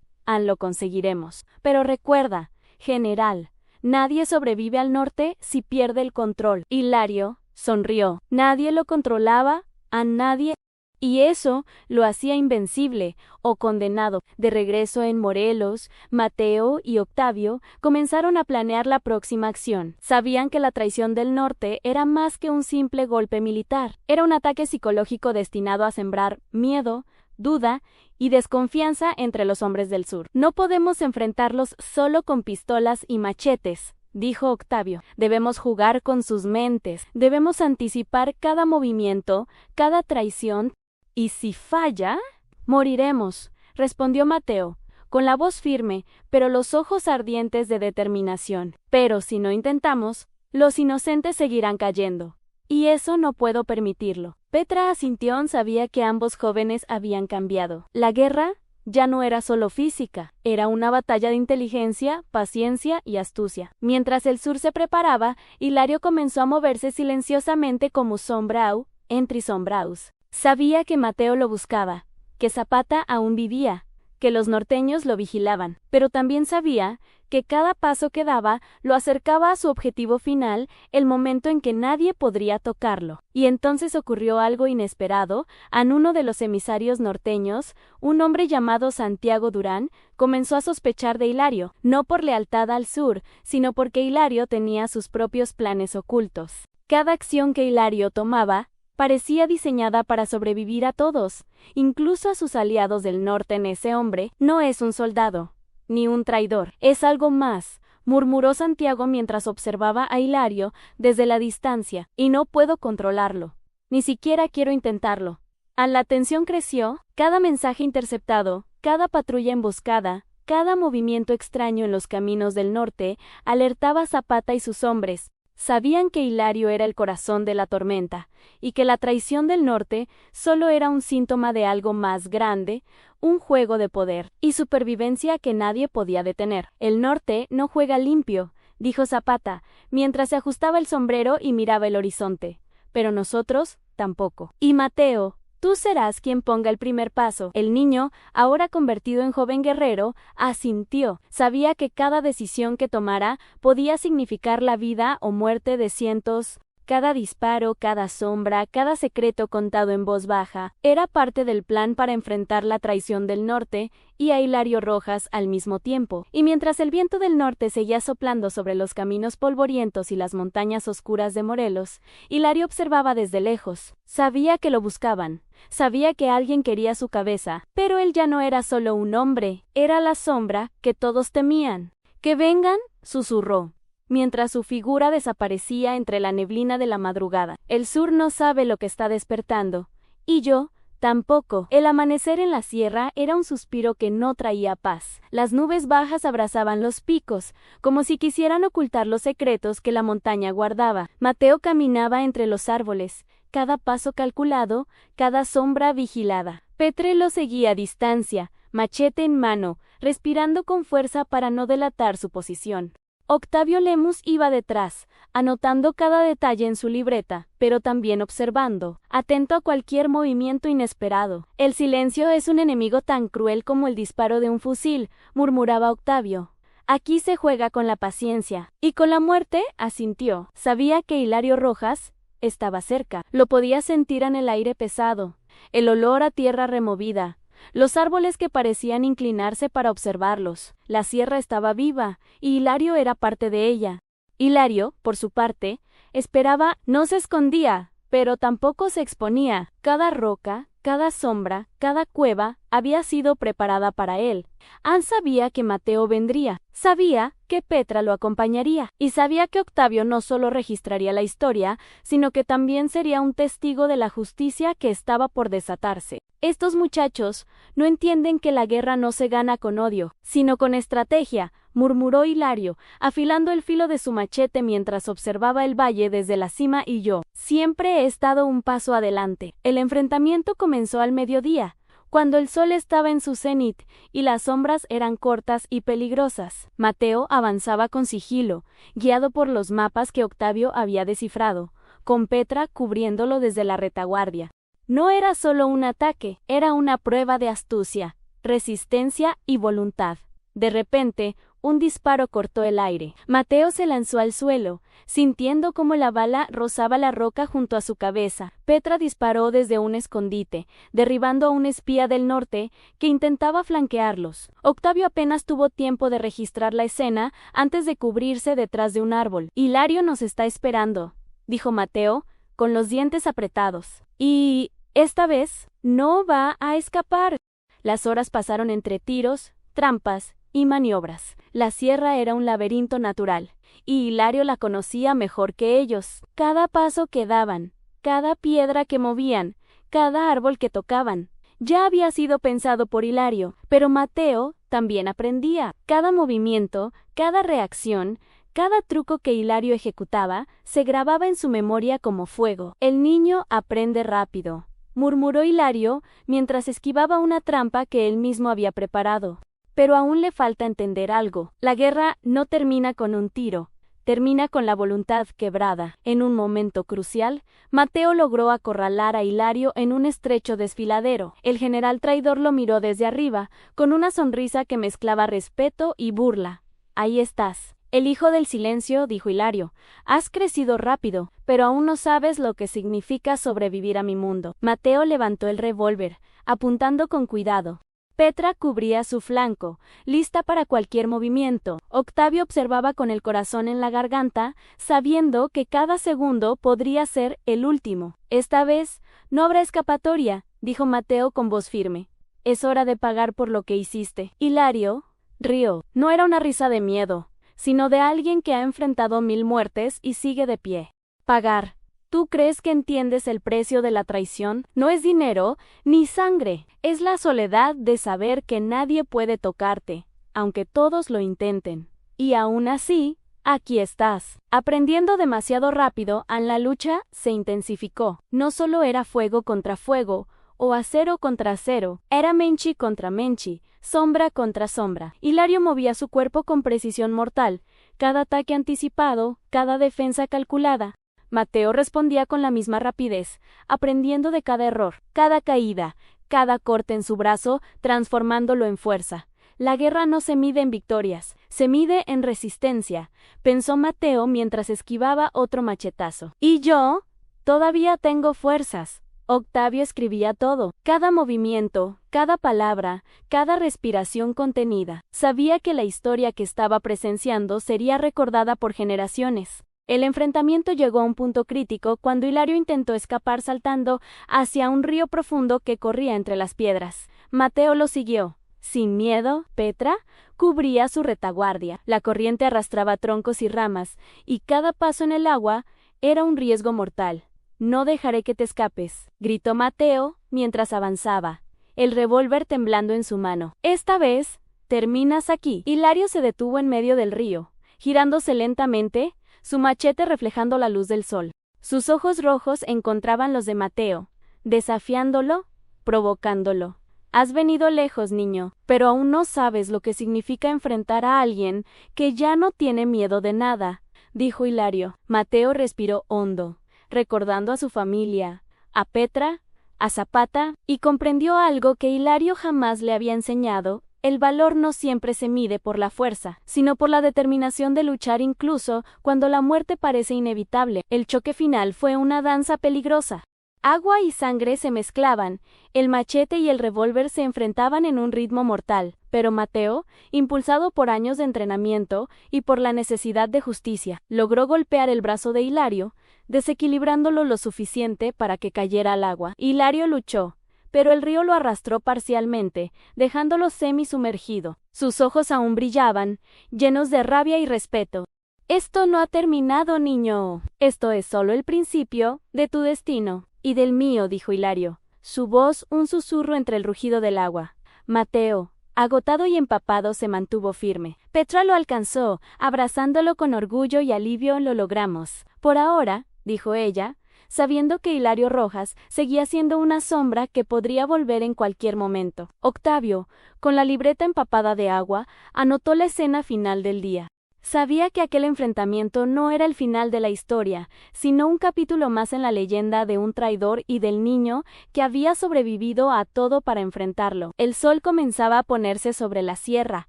Lo conseguiremos. Pero recuerda, general, nadie sobrevive al norte si pierde el control. Hilario sonrió. Nadie lo controlaba, a nadie, y eso lo hacía invencible o condenado. De regreso en Morelos, Mateo y Octavio comenzaron a planear la próxima acción. Sabían que la traición del norte era más que un simple golpe militar. Era un ataque psicológico destinado a sembrar miedo, duda y desconfianza entre los hombres del sur. No podemos enfrentarlos solo con pistolas y machetes, dijo Octavio. Debemos jugar con sus mentes, debemos anticipar cada movimiento, cada traición, y si falla, moriremos, respondió Mateo, con la voz firme, pero los ojos ardientes de determinación. Pero si no intentamos, los inocentes seguirán cayendo. Y eso no puedo permitirlo. Petra asintió. Sabía que ambos jóvenes habían cambiado. La guerra ya no era solo física, era una batalla de inteligencia, paciencia y astucia. Mientras el sur se preparaba, Hilario comenzó a moverse silenciosamente como sombrau, entre sombraus. Sabía que Mateo lo buscaba, que Zapata aún vivía, que los norteños lo vigilaban, pero también sabía que cada paso que daba lo acercaba a su objetivo final, el momento en que nadie podría tocarlo. Y entonces ocurrió algo inesperado. Uno de los emisarios norteños, un hombre llamado Santiago Durán, comenzó a sospechar de Hilario, no por lealtad al sur, sino porque Hilario tenía sus propios planes ocultos. Cada acción que Hilario tomaba parecía diseñada para sobrevivir a todos, incluso a sus aliados del norte. Ese hombre no es un soldado, ni un traidor, es algo más, murmuró Santiago mientras observaba a Hilario desde la distancia, y no puedo controlarlo, ni siquiera quiero intentarlo. La tensión creció, cada mensaje interceptado, cada patrulla emboscada, cada movimiento extraño en los caminos del norte alertaba a Zapata y sus hombres. Sabían que Hilario era el corazón de la tormenta, y que la traición del norte solo era un síntoma de algo más grande, un juego de poder y supervivencia que nadie podía detener. El norte no juega limpio, dijo Zapata, mientras se ajustaba el sombrero y miraba el horizonte. Pero nosotros, tampoco. Y Mateo, tú serás quien ponga el primer paso. El niño, ahora convertido en joven guerrero, asintió. Sabía que cada decisión que tomara podía significar la vida o muerte de cientos. Cada disparo, cada sombra, cada secreto contado en voz baja, era parte del plan para enfrentar la traición del norte y a Hilario Rojas al mismo tiempo. Y mientras el viento del norte seguía soplando sobre los caminos polvorientos y las montañas oscuras de Morelos, Hilario observaba desde lejos. Sabía que lo buscaban. Sabía que alguien quería su cabeza, pero él ya no era solo un hombre, era la sombra que todos temían. —¡Que vengan! —susurró, mientras su figura desaparecía entre la neblina de la madrugada. El sur no sabe lo que está despertando, y yo Tampoco. El amanecer en la sierra era un suspiro que no traía paz. Las nubes bajas abrazaban los picos, como si quisieran ocultar los secretos que la montaña guardaba. Mateo caminaba entre los árboles, cada paso calculado, cada sombra vigilada. Petre lo seguía a distancia, machete en mano, respirando con fuerza para no delatar su posición. Octavio Lemus iba detrás, anotando cada detalle en su libreta, pero también observando, atento a cualquier movimiento inesperado. El silencio es un enemigo tan cruel como el disparo de un fusil, murmuraba Octavio. Aquí se juega con la paciencia. Y con la muerte, asintió. Sabía que Hilario Rojas estaba cerca. Lo podía sentir en el aire pesado, el olor a tierra removida, los árboles que parecían inclinarse para observarlos. La sierra estaba viva, y Hilario era parte de ella. Hilario, por su parte, esperaba, no se escondía, pero tampoco se exponía. Cada roca, cada sombra, cada cueva había sido preparada para él. Ann sabía que Mateo vendría, sabía que Petra lo acompañaría, y sabía que Octavio no solo registraría la historia, sino que también sería un testigo de la justicia que estaba por desatarse. Estos muchachos no entienden que la guerra no se gana con odio, sino con estrategia, murmuró Hilario, afilando el filo de su machete mientras observaba el valle desde la cima. Y yo siempre he estado un paso adelante. El enfrentamiento comenzó al mediodía, cuando el sol estaba en su cenit y las sombras eran cortas y peligrosas. Mateo avanzaba con sigilo, guiado por los mapas que Octavio había descifrado, con Petra cubriéndolo desde la retaguardia. No era solo un ataque, era una prueba de astucia, resistencia y voluntad. De repente, un disparo cortó el aire. Mateo se lanzó al suelo, sintiendo cómo la bala rozaba la roca junto a su cabeza. Petra disparó desde un escondite, derribando a un espía del norte que intentaba flanquearlos. Octavio apenas tuvo tiempo de registrar la escena antes de cubrirse detrás de un árbol. Hilario nos está esperando, dijo Mateo, con los dientes apretados. Y esta vez no va a escapar. Las horas pasaron entre tiros, trampas y maniobras. La sierra era un laberinto natural, y Hilario la conocía mejor que ellos. Cada paso que daban, cada piedra que movían, cada árbol que tocaban, ya había sido pensado por Hilario, pero Mateo también aprendía. Cada movimiento, cada reacción, cada truco que Hilario ejecutaba, se grababa en su memoria como fuego. El niño aprende rápido, murmuró Hilario mientras esquivaba una trampa que él mismo había preparado. Pero aún le falta entender algo. La guerra no termina con un tiro, termina con la voluntad quebrada. En un momento crucial, Mateo logró acorralar a Hilario en un estrecho desfiladero. El general traidor lo miró desde arriba, con una sonrisa que mezclaba respeto y burla. Ahí estás. El hijo del silencio, dijo Hilario. Has crecido rápido, pero aún no sabes lo que significa sobrevivir a mi mundo. Mateo levantó el revólver, apuntando con cuidado. Petra cubría su flanco, lista para cualquier movimiento. Octavio observaba con el corazón en la garganta, sabiendo que cada segundo podría ser el último. Esta vez no habrá escapatoria, dijo Mateo con voz firme. Es hora de pagar por lo que hiciste. Hilario rió. No era una risa de miedo, sino de alguien que ha enfrentado 1000 muertes y sigue de pie. Pagar. ¿Tú crees que entiendes el precio de la traición? No es dinero ni sangre, es la soledad de saber que nadie puede tocarte, aunque todos lo intenten. Y aún así, aquí estás. Aprendiendo demasiado rápido, la lucha se intensificó. No solo era fuego contra fuego, o acero contra acero, era Menchi contra Menchi, sombra contra sombra. Hilario movía su cuerpo con precisión mortal, cada ataque anticipado, cada defensa calculada. Mateo respondía con la misma rapidez, aprendiendo de cada error, cada caída, cada corte en su brazo, transformándolo en fuerza. La guerra no se mide en victorias, se mide en resistencia, pensó Mateo mientras esquivaba otro machetazo. Y yo, todavía tengo fuerzas. Octavio escribía todo, cada movimiento, cada palabra, cada respiración contenida. Sabía que la historia que estaba presenciando sería recordada por generaciones. El enfrentamiento llegó a un punto crítico cuando Hilario intentó escapar saltando hacia un río profundo que corría entre las piedras. Mateo lo siguió. Sin miedo, Petra cubría su retaguardia. La corriente arrastraba troncos y ramas, y cada paso en el agua era un riesgo mortal. no dejaré que te escapes, gritó Mateo, mientras avanzaba, el revólver temblando en su mano. Esta vez, terminas aquí. Hilario se detuvo en medio del río, girándose lentamente, su machete reflejando la luz del sol. Sus ojos rojos encontraban los de Mateo, desafiándolo, provocándolo. Has venido lejos, niño, pero aún no sabes lo que significa enfrentar a alguien que ya no tiene miedo de nada, dijo Hilario. Mateo respiró hondo, recordando a su familia, a Petra, a Zapata, y comprendió algo que Hilario jamás le había enseñado: el valor no siempre se mide por la fuerza, sino por la determinación de luchar incluso cuando la muerte parece inevitable. El choque final fue una danza peligrosa. Agua y sangre se mezclaban, el machete y el revólver se enfrentaban en un ritmo mortal, pero Mateo, impulsado por años de entrenamiento y por la necesidad de justicia, logró golpear el brazo de Hilario, desequilibrándolo lo suficiente para que cayera al agua. Hilario luchó, pero el río lo arrastró parcialmente, dejándolo semisumergido. Sus ojos aún brillaban, llenos de rabia y respeto. Esto no ha terminado, niño. Esto es solo el principio de tu destino. Y del mío, dijo Hilario, su voz un susurro entre el rugido del agua. Mateo, agotado y empapado, se mantuvo firme. Petra lo alcanzó, abrazándolo con orgullo y alivio. Lo logramos. Por ahora, dijo ella, sabiendo que Hilario Rojas seguía siendo una sombra que podría volver en cualquier momento. Octavio, con la libreta empapada de agua, anotó la escena final del día. Sabía que aquel enfrentamiento no era el final de la historia, sino un capítulo más en la leyenda de un traidor y del niño que había sobrevivido a todo para enfrentarlo. El sol comenzaba a ponerse sobre la sierra,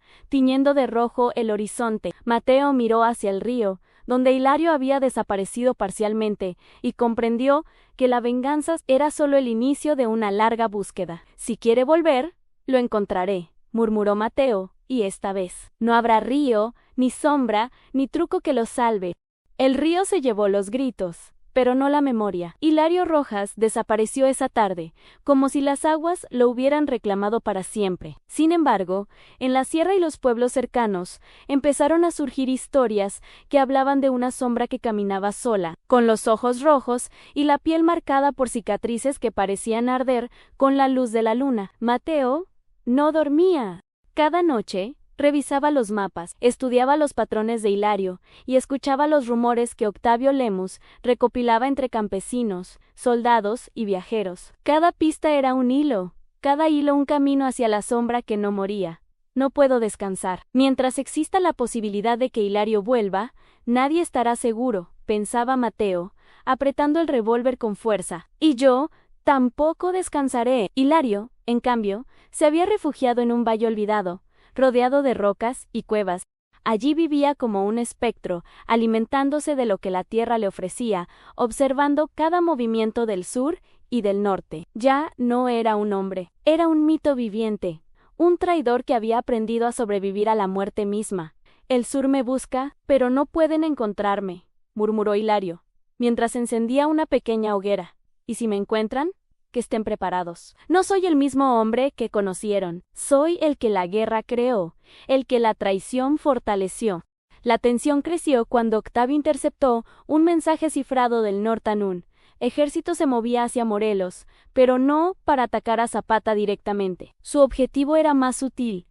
tiñendo de rojo el horizonte. Mateo miró hacia el río, donde Hilario había desaparecido parcialmente, y comprendió que la venganza era solo el inicio de una larga búsqueda. Si quiere volver, lo encontraré, murmuró Mateo, y esta vez no habrá río, ni sombra, ni truco que lo salve. El río se llevó los gritos, pero no la memoria. Hilario Rojas desapareció esa tarde, como si las aguas lo hubieran reclamado para siempre. Sin embargo, en la sierra y los pueblos cercanos, empezaron a surgir historias que hablaban de una sombra que caminaba sola, con los ojos rojos y la piel marcada por cicatrices que parecían arder con la luz de la luna. Mateo no dormía. Cada noche, revisaba los mapas, estudiaba los patrones de Hilario y escuchaba los rumores que Octavio Lemus recopilaba entre campesinos, soldados y viajeros. Cada pista era un hilo, cada hilo un camino hacia la sombra que no moría. No puedo descansar. Mientras exista la posibilidad de que Hilario vuelva, nadie estará seguro, pensaba Mateo, apretando el revólver con fuerza. Y yo tampoco descansaré. Hilario, en cambio, se había refugiado en un valle olvidado, rodeado de rocas y cuevas. Allí vivía como un espectro, alimentándose de lo que la tierra le ofrecía, observando cada movimiento del sur y del norte. Ya no era un hombre, era un mito viviente, un traidor que había aprendido a sobrevivir a la muerte misma. El sur me busca, pero no pueden encontrarme, murmuró Hilario, mientras encendía una pequeña hoguera. ¿Y si me encuentran? Que estén preparados. No soy el mismo hombre que conocieron. Soy el que la guerra creó, el que la traición fortaleció. La tensión creció cuando Octavio interceptó un mensaje cifrado del Nortanún. Ejército se movía hacia Morelos, pero no para atacar a Zapata directamente. Su objetivo era más sutil: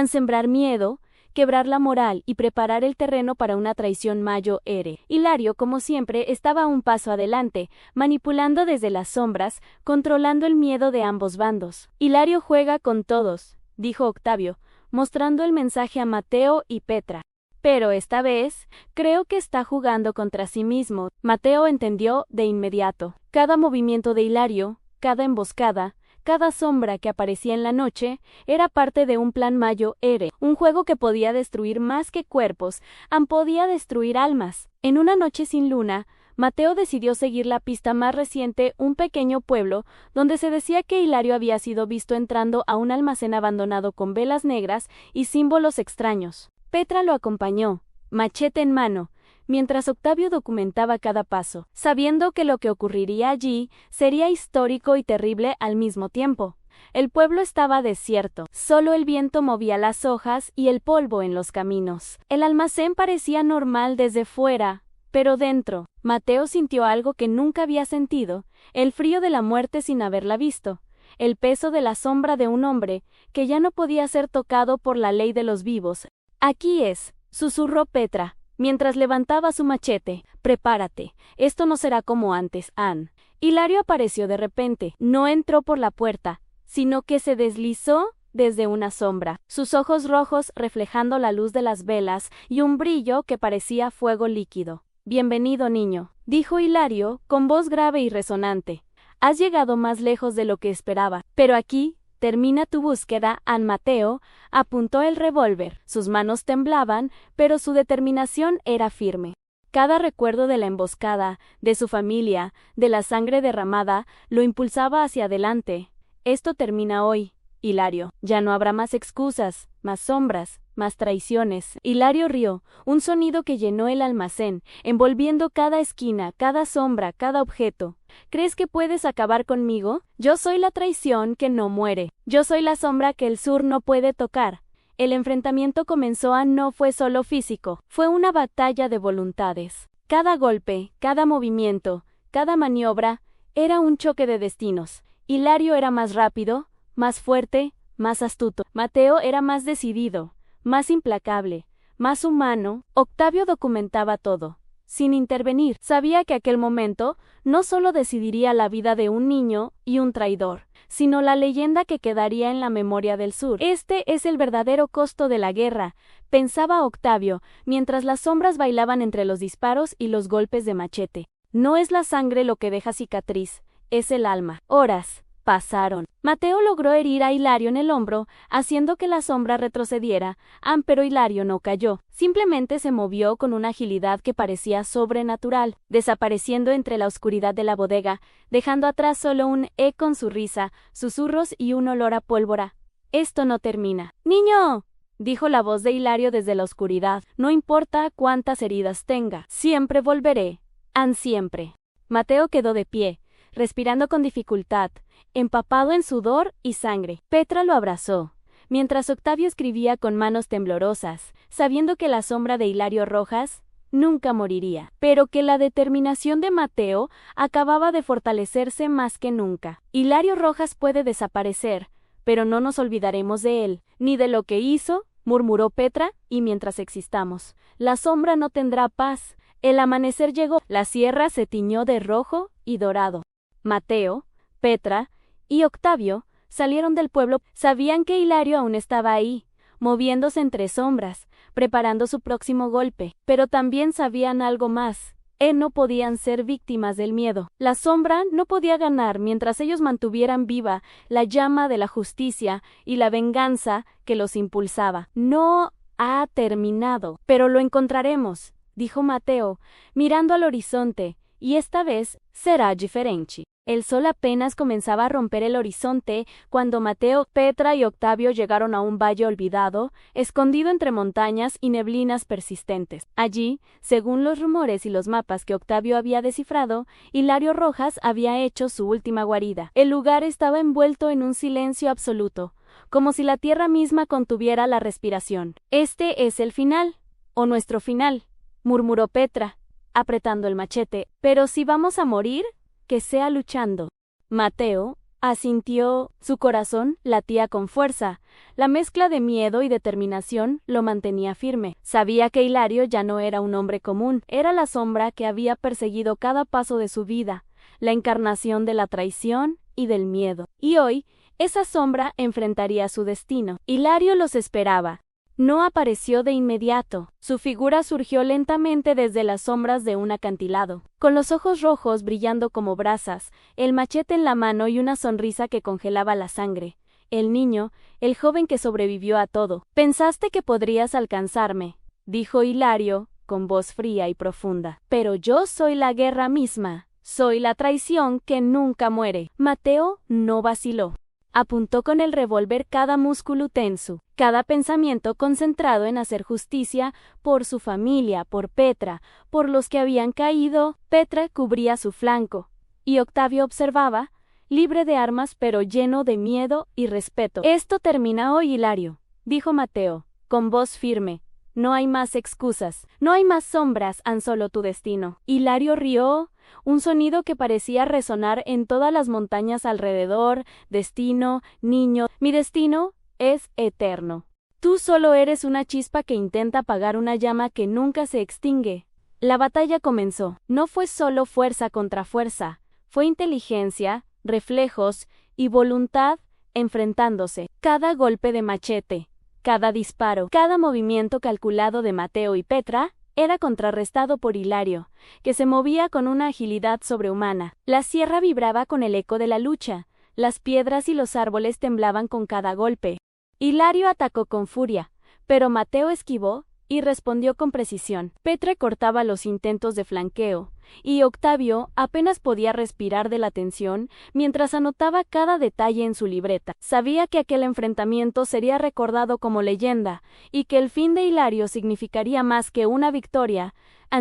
sembrar miedo, quebrar la moral y preparar el terreno para una traición mayo-ere. Hilario, como siempre, estaba un paso adelante, manipulando desde las sombras, controlando el miedo de ambos bandos. Hilario juega con todos, dijo Octavio, mostrando el mensaje a Mateo y Petra. Pero esta vez, creo que está jugando contra sí mismo. Mateo entendió de inmediato. Cada movimiento de Hilario, cada emboscada, cada sombra que aparecía en la noche, era parte de un plan mayo-ere, un juego que podía destruir más que cuerpos, podía destruir almas. En una noche sin luna, Mateo decidió seguir la pista más reciente, un pequeño pueblo, donde se decía que Hilario había sido visto entrando a un almacén abandonado con velas negras y símbolos extraños. Petra lo acompañó, machete en mano, mientras Octavio documentaba cada paso, sabiendo que lo que ocurriría allí sería histórico y terrible al mismo tiempo. El pueblo estaba desierto, solo el viento movía las hojas y el polvo en los caminos. El almacén parecía normal desde fuera, Pero dentro, Mateo sintió algo que nunca había sentido, el frío de la muerte sin haberla visto, el peso de la sombra de un hombre que ya no podía ser tocado por la ley de los vivos. Aquí es, susurró Petra, mientras levantaba su machete. Prepárate, esto no será como antes, Ann. Hilario apareció de repente, no entró por la puerta, sino que se deslizó desde una sombra, sus ojos rojos reflejando la luz de las velas y un brillo que parecía fuego líquido. Bienvenido, niño, dijo Hilario, con voz grave y resonante. Has llegado más lejos de lo que esperaba, pero aquí termina tu búsqueda. Ann. Mateo apuntó el revólver. Sus manos temblaban, pero su determinación era firme. Cada recuerdo de la emboscada, de su familia, de la sangre derramada, lo impulsaba hacia adelante. Esto termina hoy, Hilario. Ya no habrá más excusas, más sombras, más traiciones. Hilario rió, un sonido que llenó el almacén, envolviendo cada esquina, cada sombra, cada objeto. ¿Crees que puedes acabar conmigo? Yo soy la traición que no muere. Yo soy la sombra que el sur no puede tocar. El enfrentamiento comenzó. No fue solo físico, fue una batalla de voluntades. Cada golpe, cada movimiento, cada maniobra, era un choque de destinos. Hilario era más rápido, más fuerte, más astuto. Mateo era más decidido, más implacable, más humano. Octavio documentaba todo, sin intervenir. Sabía que aquel momento no solo decidiría la vida de un niño y un traidor, sino la leyenda que quedaría en la memoria del sur. Este es el verdadero costo de la guerra, pensaba Octavio, mientras las sombras bailaban entre los disparos y los golpes de machete. No es la sangre lo que deja cicatriz, es el alma. Horas pasaron. Mateo logró herir a Hilario en el hombro, haciendo que la sombra retrocediera, pero Hilario no cayó. Simplemente se movió con una agilidad que parecía sobrenatural, desapareciendo entre la oscuridad de la bodega, dejando atrás solo un con su risa, susurros y un olor a pólvora. Esto no termina. ¡Niño!, dijo la voz de Hilario desde la oscuridad. No importa cuántas heridas tenga, siempre volveré. Ann. Siempre. Mateo quedó de pie, respirando con dificultad, empapado en sudor y sangre. Petra lo abrazó, mientras Octavio escribía con manos temblorosas, sabiendo que la sombra de Hilario Rojas nunca moriría, pero que la determinación de Mateo acababa de fortalecerse más que nunca. Hilario Rojas puede desaparecer, pero no nos olvidaremos de él, ni de lo que hizo, murmuró Petra, y mientras existamos, la sombra no tendrá paz. El amanecer llegó, la sierra se tiñó de rojo y dorado. Mateo, Petra y Octavio salieron del pueblo. Sabían que Hilario aún estaba ahí, moviéndose entre sombras, preparando su próximo golpe, pero también sabían algo más. No podían ser víctimas del miedo. La sombra no podía ganar mientras ellos mantuvieran viva la llama de la justicia y la venganza que los impulsaba. No ha terminado, pero lo encontraremos, dijo Mateo, mirando al horizonte, y esta vez será diferente. El sol apenas comenzaba a romper el horizonte cuando Mateo, Petra y Octavio llegaron a un valle olvidado, escondido entre montañas y neblinas persistentes. Allí, según los rumores y los mapas que Octavio había descifrado, Hilario Rojas había hecho su última guarida. El lugar estaba envuelto en un silencio absoluto, como si la tierra misma contuviera la respiración. Este es el final, o nuestro final, murmuró Petra, apretando el machete. Pero si vamos a morir, que sea luchando. Mateo asintió, su corazón latía con fuerza. La mezcla de miedo y determinación lo mantenía firme. Sabía que Hilario ya no era un hombre común, era la sombra que había perseguido cada paso de su vida, la encarnación de la traición y del miedo. Y hoy, esa sombra enfrentaría su destino. Hilario los esperaba. No apareció de inmediato. Su figura surgió lentamente desde las sombras de un acantilado, con los ojos rojos brillando como brasas, el machete en la mano y una sonrisa que congelaba la sangre. El niño, el joven que sobrevivió a todo. Pensaste que podrías alcanzarme, dijo Hilario, con voz fría y profunda. Pero yo soy la guerra misma. Soy la traición que nunca muere. Mateo no vaciló. Apuntó con el revólver cada músculo tenso, cada pensamiento concentrado en hacer justicia por su familia, por Petra, por los que habían caído. Petra cubría su flanco, y Octavio observaba, libre de armas pero lleno de miedo y respeto. Esto termina hoy, Hilario, dijo Mateo, con voz firme. no hay más excusas, no hay más sombras, han solo tu destino. Hilario rió, un sonido que parecía resonar en todas las montañas alrededor. Destino, niño, mi destino es eterno. Tú solo eres una chispa que intenta apagar una llama que nunca se extingue. La batalla comenzó. No fue solo fuerza contra fuerza, fue inteligencia, reflejos y voluntad enfrentándose. Cada golpe de machete, cada disparo, cada movimiento calculado de Mateo y Petra era contrarrestado por Hilario, que se movía con una agilidad sobrehumana. La sierra vibraba con el eco de la lucha, las piedras y los árboles temblaban con cada golpe. Hilario atacó con furia, pero Mateo esquivó y respondió con precisión. Petra cortaba los intentos de flanqueo, y Octavio apenas podía respirar de la tensión mientras anotaba cada detalle en su libreta. Sabía que aquel enfrentamiento sería recordado como leyenda, y que el fin de Hilario significaría más que una victoria,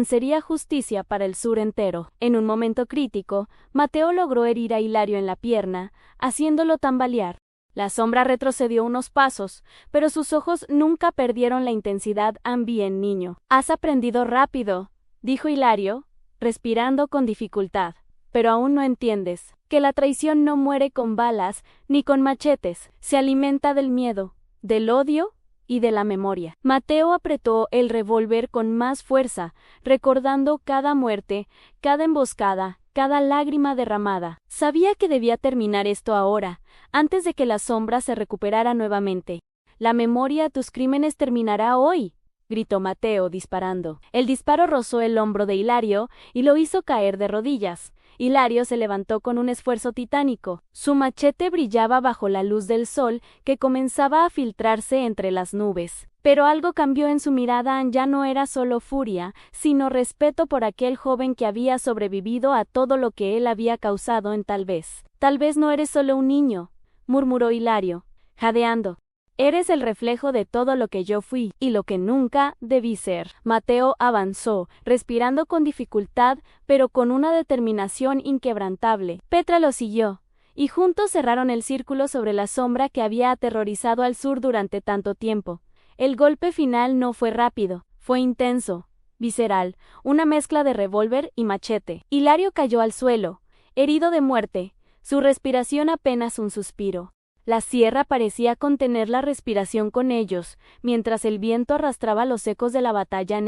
sería justicia para el sur entero. En un momento crítico, Mateo logró herir a Hilario en la pierna, haciéndolo tambalear. La sombra retrocedió unos pasos, pero sus ojos nunca perdieron la intensidad. Bien, niño. Has aprendido rápido, dijo Hilario, respirando con dificultad. Pero aún no entiendes que la traición no muere con balas ni con machetes, se alimenta del miedo, del odio y de la memoria. Mateo apretó el revólver con más fuerza, recordando cada muerte, cada emboscada, cada lágrima derramada. Sabía que debía terminar esto ahora, antes de que la sombra se recuperara nuevamente. La memoria de tus crímenes terminará hoy, gritó Mateo disparando. El disparo rozó el hombro de Hilario y lo hizo caer de rodillas. Hilario se levantó con un esfuerzo titánico. Su machete brillaba bajo la luz del sol que comenzaba a filtrarse entre las nubes. Pero algo cambió en su mirada. Ya no era solo furia, sino respeto por aquel joven que había sobrevivido a todo lo que él había causado en Tal vez no eres solo un niño, murmuró Hilario, jadeando. Eres el reflejo de todo lo que yo fui y lo que nunca debí ser. Mateo avanzó, respirando con dificultad, pero con una determinación inquebrantable. Petra lo siguió, y juntos cerraron el círculo sobre la sombra que había aterrorizado al sur durante tanto tiempo. El golpe final no fue rápido, fue intenso, visceral, una mezcla de revólver y machete. Hilario cayó al suelo, herido de muerte, su respiración apenas un suspiro. La sierra parecía contener la respiración con ellos, mientras el viento arrastraba los ecos de la batalla.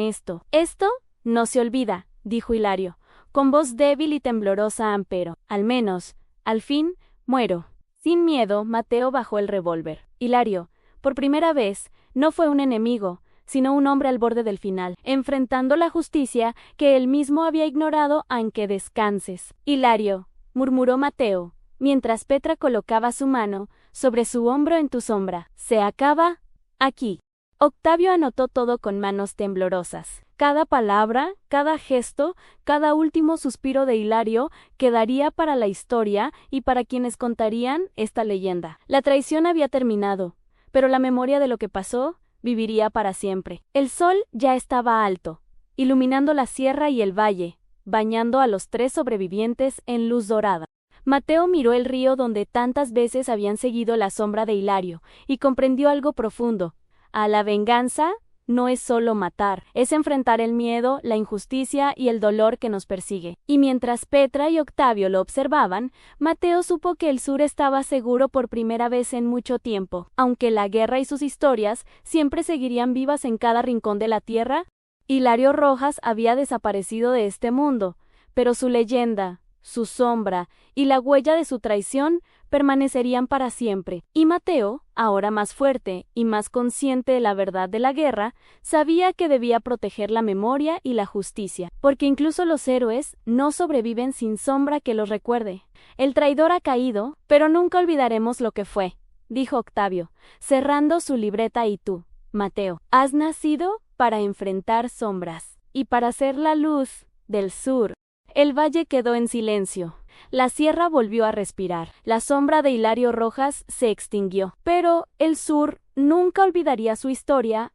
Esto no se olvida, dijo Hilario, con voz débil y temblorosa, pero, al menos, al fin, muero. Sin miedo, Mateo bajó el revólver. Hilario, por primera vez, no fue un enemigo, sino un hombre al borde del final, enfrentando la justicia que él mismo había ignorado. Aunque descanses. Hilario, murmuró Mateo, mientras Petra colocaba su mano sobre su hombro. En tu sombra. Se acaba aquí. Octavio anotó todo con manos temblorosas. Cada palabra, cada gesto, cada último suspiro de Hilario quedaría para la historia y para quienes contarían esta leyenda. La traición había terminado, pero la memoria de lo que pasó viviría para siempre. El sol ya estaba alto, iluminando la sierra y el valle, bañando a los 3 sobrevivientes en luz dorada. Mateo miró el río donde tantas veces habían seguido la sombra de Hilario, y comprendió algo profundo. A la venganza no es solo matar, es enfrentar el miedo, la injusticia y el dolor que nos persigue. Y mientras Petra y Octavio lo observaban, Mateo supo que el sur estaba seguro por primera vez en mucho tiempo. Aunque la guerra y sus historias siempre seguirían vivas en cada rincón de la tierra, Hilario Rojas había desaparecido de este mundo, pero su leyenda, su sombra y la huella de su traición permanecerían para siempre. Y Mateo, ahora más fuerte y más consciente de la verdad de la guerra, sabía que debía proteger la memoria y la justicia, porque incluso los héroes no sobreviven sin sombra que los recuerde. El traidor ha caído, pero nunca olvidaremos lo que fue, dijo Octavio, cerrando su libreta. Y tú, Mateo, has nacido para enfrentar sombras y para ser la luz del sur. El valle quedó en silencio. La sierra volvió a respirar. La sombra de Hilario Rojas se extinguió. Pero el sur nunca olvidaría su historia.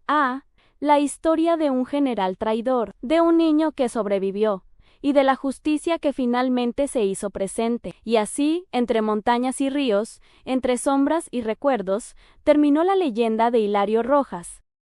La historia de un general traidor, de un niño que sobrevivió, y de la justicia que finalmente se hizo presente. Y así, entre montañas y ríos, entre sombras y recuerdos, terminó la leyenda de Hilario Rojas,